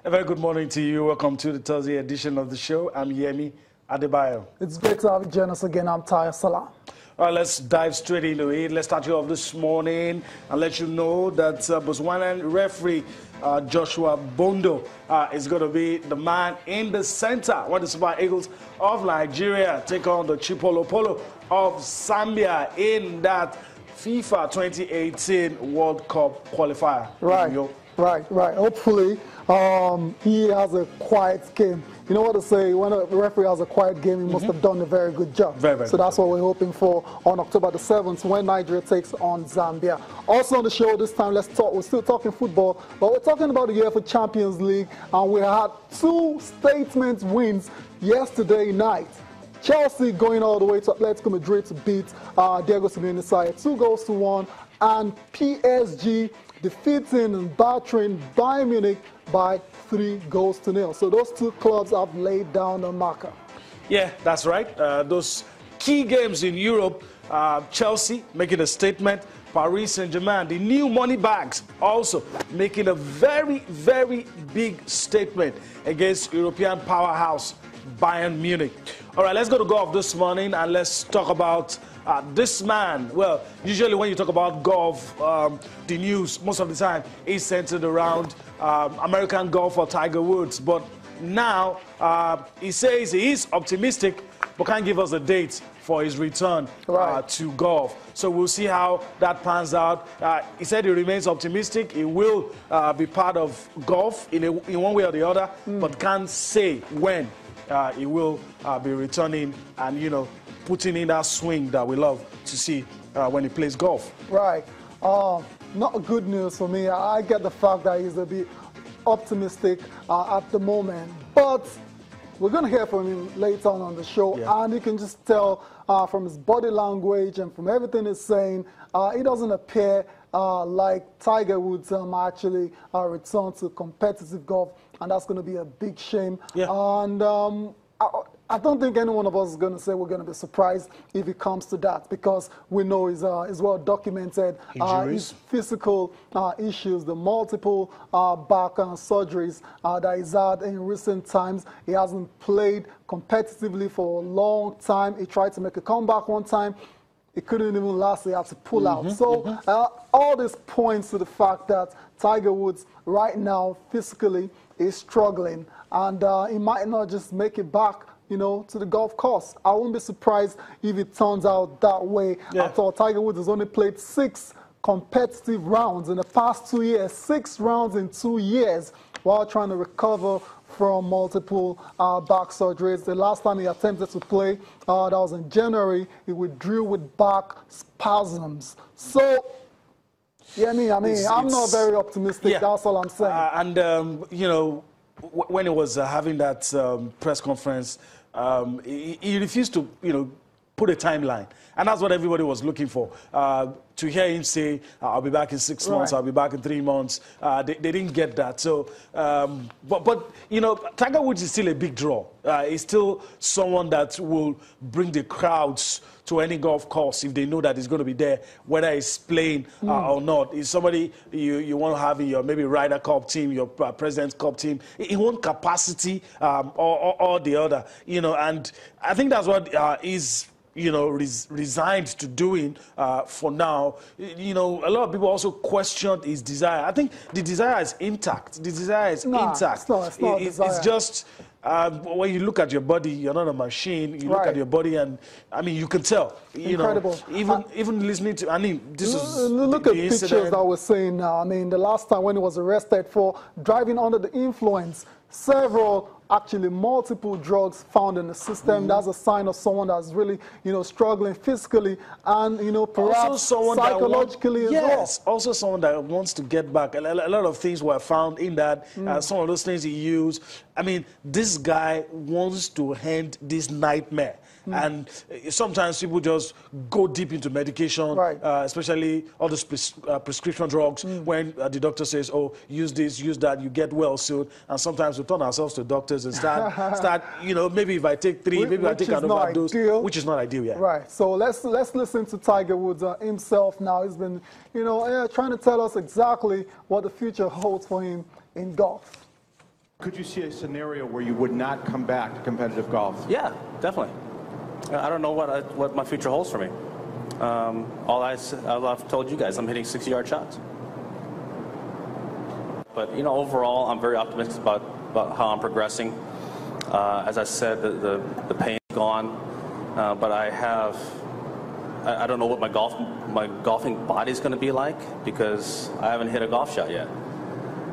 A very good morning to you. Welcome to the Thursday edition of the show. I'm Yemi Adebayo. It's great to have you join us again. I'm Taya Salam. All right, let's dive straight into it. Let's start you off this morning and let you know that Botswana referee Joshua Bondo is going to be the man in the center when the Super Eagles of Nigeria take on the Chipolo Polo of Zambia in that FIFA 2018 World Cup qualifier. Right. Hopefully, he has a quiet game. You know what to say, when a referee has a quiet game, he must have done a very good job. Very so that's what we're hoping for on October the 7th when Nigeria takes on Zambia. Also on the show this time, we're still talking football, but we're talking about the UEFA Champions League, and we had two statement wins yesterday night. Chelsea going all the way to Atletico Madrid to beat Diego Simeone's side 2-1, and PSG defeating and battering Bayern Munich by 3-0. So those two clubs have laid down a marker. Yeah, that's right. Those key games in Europe, Chelsea making a statement, Paris Saint-Germain, the new money bags, also making a very, very big statement against European powerhouse Bayern Munich. All right, let's go to golf this morning and let's talk about this man. Well, usually when you talk about golf, the news most of the time is centered around American golfer Tiger Woods. But now he says he is optimistic, but can't give us a date for his return to golf. So we'll see how that pans out. He said he remains optimistic. He will be part of golf in one way or the other, but can't say when he will be returning and, you know, putting in that swing that we love to see when he plays golf. Right. Not good news for me. I get the fact that he's a bit optimistic at the moment, but we're going to hear from him later on the show, and you can just tell from his body language and from everything he's saying, it doesn't appear like Tiger Woods actually return to competitive golf, and that's going to be a big shame. And I don't think any one of us is going to say we're going to be surprised if it comes to that, because we know he's well documented. His physical issues, the multiple back surgeries that he's had in recent times. He hasn't played competitively for a long time. He tried to make a comeback one time. It couldn't even last. He had to pull out. So all this points to the fact that Tiger Woods right now physically is struggling, and he might not just make it back, you know, to the golf course. I wouldn't be surprised if it turns out that way at all. Tiger Woods has only played 6 competitive rounds in the past 2 years, 6 rounds in 2 years, while trying to recover from multiple back surgeries. The last time he attempted to play, that was in January, he withdrew with back spasms. So, yeah, I'm not very optimistic, that's all I'm saying. You know, when he was having that press conference, he refused to, you know, put a timeline. And that's what everybody was looking for. To hear him say, I'll be back in 6 months, I'll be back in 3 months, they didn't get that. So, but you know, Tiger Woods is still a big draw. He's still someone that will bring the crowds to any golf course if they know that he's going to be there, whether he's playing or not. He's somebody you want to have in your maybe Ryder Cup team, your President's Cup team. He won't capacity or the other, you know, and I think that's what he's, you know, resigned to doing for now. You know, a lot of people also questioned his desire. I think the desire is intact. The desire is intact. It's just when you look at your body, you're not a machine. You look at your body, and I mean, you can tell. You know, even listening to, I mean, this is look at pictures that we're seeing now. I mean, the last time when he was arrested for driving under the influence, actually multiple drugs found in the system. That's a sign of someone that's really, you know, struggling physically and, you know, perhaps psychologically as well. Also someone that wants to get back. A lot of things were found in that. Some of those things he used. I mean, this guy wants to end this nightmare. And sometimes people just go deep into medication, especially all those prescription drugs, when the doctor says, oh, use this, use that, you get well soon. And sometimes we turn ourselves to doctors and start you know, maybe if I take 3, maybe I take another dose, which is not ideal yet. Right. So let's listen to Tiger Woods himself now. He's been, you know, trying to tell us exactly what the future holds for him in golf. Could you see a scenario where you would not come back to competitive golf? Yeah, definitely. I don't know what my future holds for me. All I've told you guys, I'm hitting 60-yard shots. But, you know, overall, I'm very optimistic about how I'm progressing. As I said, the pain's gone, but I don't know what my golfing body's going to be like because I haven't hit a golf shot yet.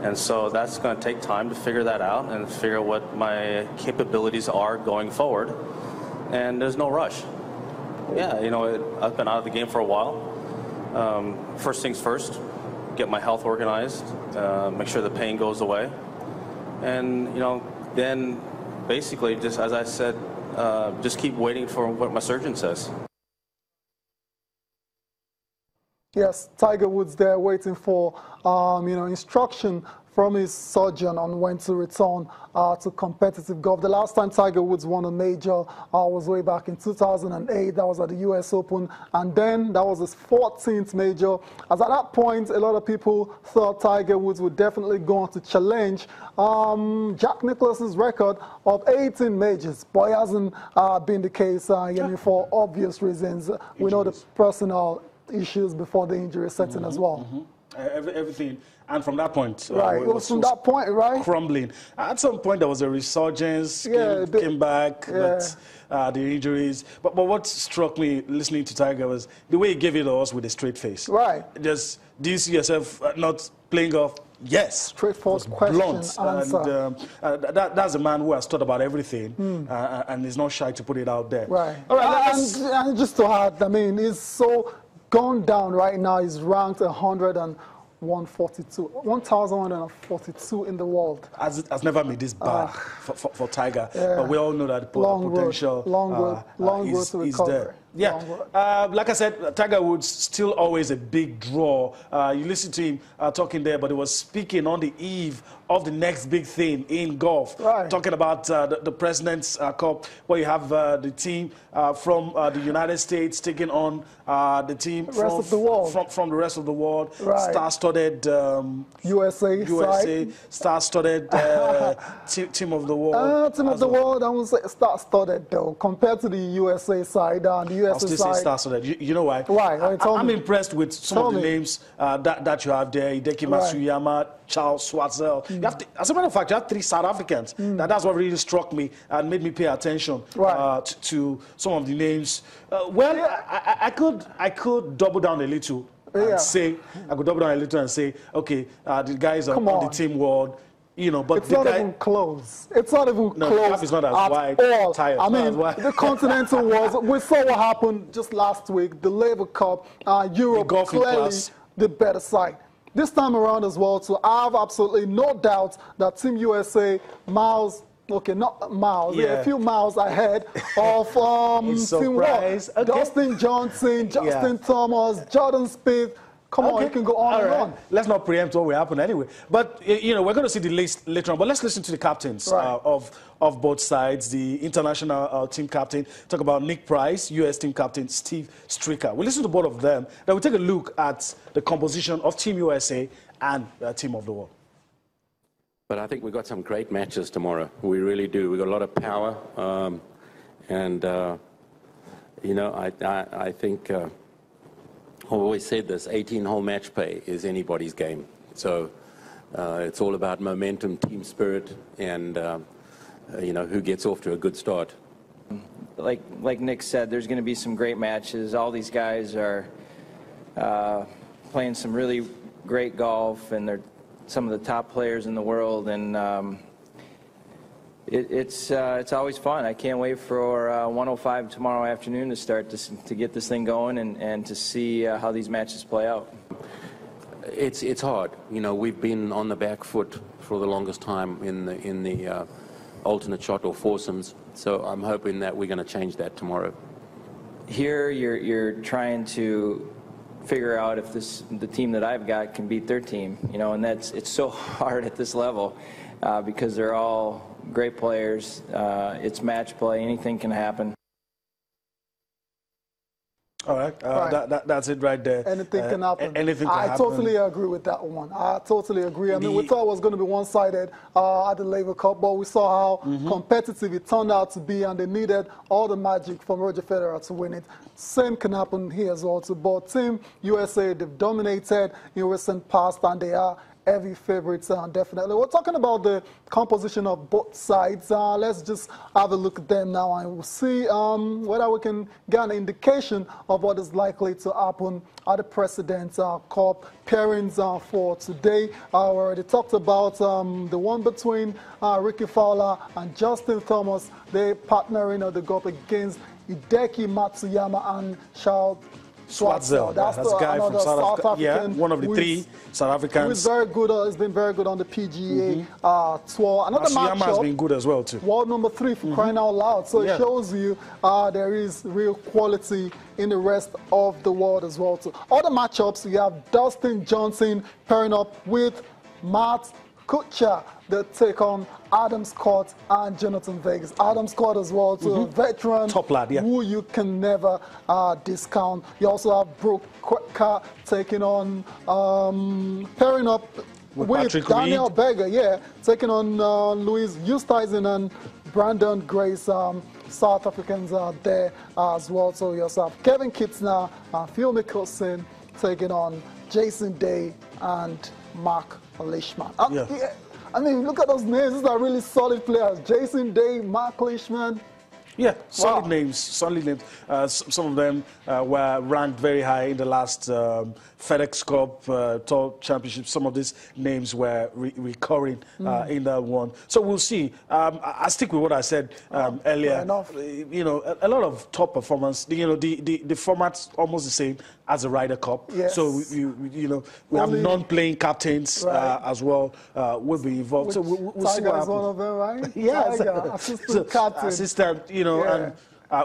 And so that's going to take time to figure that out and figure what my capabilities are going forward. And there's no rush. Yeah, you know, I've been out of the game for a while. First things first, get my health organized, make sure the pain goes away. And, you know, then basically, just as I said, just keep waiting for what my surgeon says. Yes, Tiger Woods there waiting for, you know, instruction from his surgeon on when to return to competitive golf. The last time Tiger Woods won a major was way back in 2008. That was at the US Open. And then that was his 14th major. As at that point, a lot of people thought Tiger Woods would definitely go on to challenge Jack Nicklaus's record of 18 majors. But it hasn't been the case, for obvious reasons. We know the personal issues before the injury set in as well. Everything, and from that point, right, it was from that point, right? Crumbling. At some point, there was a resurgence, came back, but the injuries. But what struck me listening to Tiger was the way he gave it to us with a straight face. Right. Just, do you see yourself not playing golf? Yes. Straightforward question, answer. And that's a man who has thought about everything and is not shy to put it out there. Right. All right. And just to add, I mean, he's so gone down right now. He's ranked 1,142 in the world. Has never made this bar for Tiger, but we all know that the potential long road to recovery. There. Yeah, like I said, Tiger Woods still always a big draw. You listen to him talking there, but he was speaking on the eve of the next big thing in golf, talking about the President's Cup, where you have the team from the United States taking on the team from the rest of the world, star-studded USA, star-studded team of the world. Team of the world, I would say star-studded though, compared to the USA side. The USA I'll still say star-studded. You know why? Why? I'm impressed with some of the names that you have there. Hideki Matsuyama, Charles Schwartzel. As a matter of fact, you have 3 South Africans. That's what really struck me and made me pay attention to some of the names. I could double down a little and say, okay, the guys on the team world. You know, but it's not even close. It's not even close. The gap is not as wide. All. Tired. I mean, the Continental was. We saw what happened just last week. The Labour Cup, Europe clearly the better side. This time around as well, so I have absolutely no doubt that Team USA, miles, okay, not miles, a few miles ahead of Team World. Dustin Johnson, Justin Thomas, Jordan Spieth. Come on, you can go on and on. Let's not preempt what will happen anyway. But, you know, we're going to see the list later on. But let's listen to the captains of both sides. The international team captain, talk about Nick Price, U.S. team captain Steve Stricker. We'll listen to both of them. Then we'll take a look at the composition of Team USA and Team of the World. But I think we've got some great matches tomorrow. We really do. We've got a lot of power. You know, I think... I've always said this, 18-hole match play is anybody's game. So it's all about momentum, team spirit, and, you know, who gets off to a good start. Like Nick said, there's going to be some great matches. All these guys are playing some really great golf, and they're some of the top players in the world. And it's always fun. I can't wait for 105 tomorrow afternoon to start to get this thing going and to see how these matches play out. It's hard. You know, we've been on the back foot for the longest time in the alternate shot or foursomes. So I'm hoping that we're going to change that tomorrow. Here, you're trying to figure out if the team that I've got can beat their team. You know, and it's so hard at this level because they're all great players. It's match play. Anything can happen. All right, that's it right there. Anything can happen. Anything can happen. I totally agree with that one. I totally agree. I mean, we thought it was going to be one-sided at the Laver Cup, but we saw how competitive it turned out to be, and they needed all the magic from Roger Federer to win it. Same can happen here as well. But Team USA, they've dominated in recent past, and they are heavy favorites, definitely. We're talking about the composition of both sides. Let's just have a look at them now, and we'll see whether we can get an indication of what is likely to happen at the President's Cup pairings for today. We already talked about the one between Ricky Fowler and Justin Thomas. They partnering or they go up against Hideki Matsuyama and Charles Schwartzel. That's the guy from South Africa. Yeah, one of the three South Africans. Who's very good. He's been very good on the PGA tour. Another Matsuyama has been good as well too. World number 3 for crying out loud. So it shows you there is real quality in the rest of the world as well too. Other matchups, you have Dustin Johnson pairing up with Matt Kuchar. They take on Adam Scott and Jonathan Vegas. Adam Scott as well, too, a veteran, top lad, who you can never discount. You also have Brooke Koepka taking on, pairing up with Daniel Berger, taking on Louis Oosthuizen and Brandon Grace. South Africans are there as well. So you also have Kevin Kitzner and Phil Mickelson taking on Jason Day and Mark Leishman. I mean, look at those names. These are really solid players. Jason Day, Mark Leishman. Yeah, solid names, solid names. Some of them were ranked very high in the last FedEx Cup Tour Championship. Some of these names were recurring in that one. So we'll see. I stick with what I said earlier. You know, a lot of top performance. You know, the format's almost the same as the Ryder Cup. Yes. So you know, we have non-playing captains as well will be involved. So we'll see what happens. One of them, right? Yes. Assistant captain. Assistant, you know, and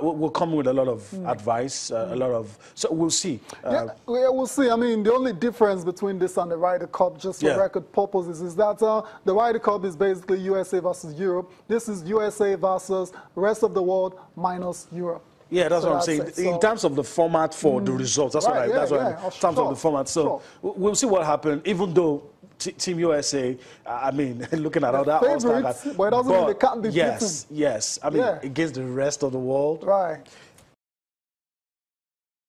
we'll come with a lot of advice, a lot of. So we'll see. We'll see. I mean, the only difference between this and the Ryder Cup, just for record purposes, is that the Ryder Cup is basically USA versus Europe. This is USA versus rest of the world minus Europe. Yeah, that's what I'm saying. In terms of the format for the results, that's what I mean. In terms of the format. So we'll see what happens, even though Team USA, I mean, looking at all that all-star, but it doesn't mean they can't be beaten. Yes. I mean, against the rest of the world. Right.